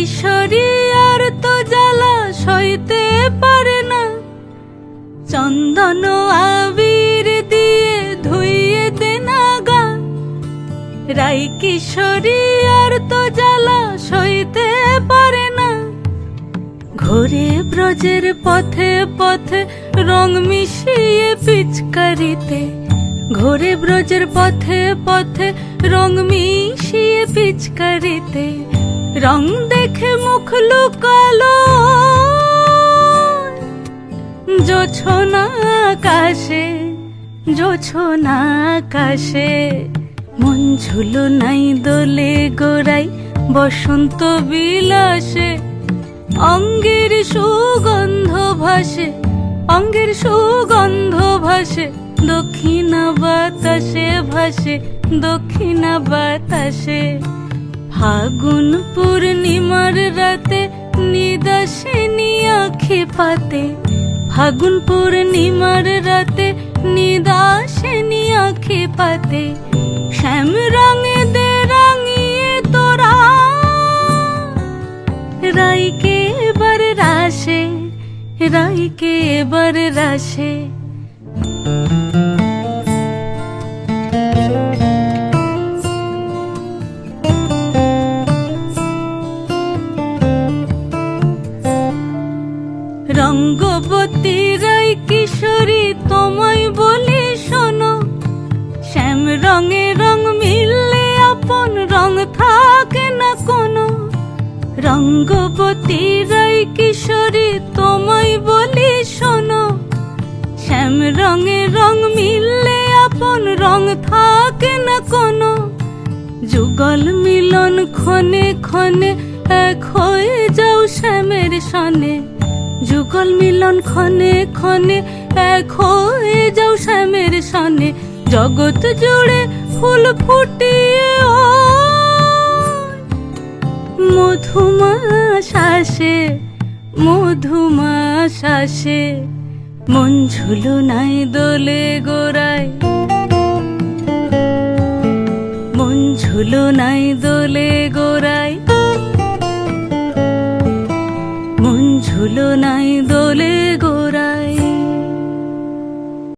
কিশোরী আর তো জ্বালা সইতে পারে না, চন্দন আবির দিয়ে ধুইয়ে দে না গা। রাই কিশোরী আর তো জ্বালা সইতে পারে না, ঘোরে ব্রজের পথে পথে রং মিশিয়ে পিচকারিতে, ঘোরে ব্রজের পথে পথে রং মিশিয়ে পিচকারিতে, রং দেখে মুখ লুকালো জোছনা আকাশে, জোছনা আকাশে। মন ঝুলো নাই দোলে গোড়াই বসন্ত বিলাসে, অঙ্গের সুগন্ধ ভাসে, অঙ্গের সুগন্ধ ভাসে, দক্ষিণা বাতাসে ভাসে, দক্ষিণা বাতাসে। ফাগুন পূর্ণিমার রাতে নিদাসিনী আঁখি পাতে, ফাগুন পূর্ণিমার রাতে নিদাসিনী আঁখি পাতে। শ্যাম রঙে দে রাঙিয়ে তোরা রাইকে এবার রাশে, রাইকে এবার রাশে। রঙ্গবতী রাই কিশোরী তোমায় বলি শোনো, শ্যাম রঙে রং মিললে আপন রং থাকে না কোনো। রঙ্গবতী রাই কিশোরী তোমায় বলি শোনো, শ্যাম রঙে রং মিললে আপন রং থাকে না কোনো। যুগল মিলন ক্ষণে ক্ষণে এক হয়ে যাও শ্যামের সনে, যুগল মিলন ক্ষণে ক্ষণে এক হয়ে যাও শ্যামের সনে। জগৎ জুড়ে ফুল ফুটিয়ে ও মধুমাশাসে, মধুমাশাসে। মন ঝুলো নাই দোলে গোড়ায়, মন ঝুলো নাই দোলে গোড়ায়, মন ঝুলো নাই দোলে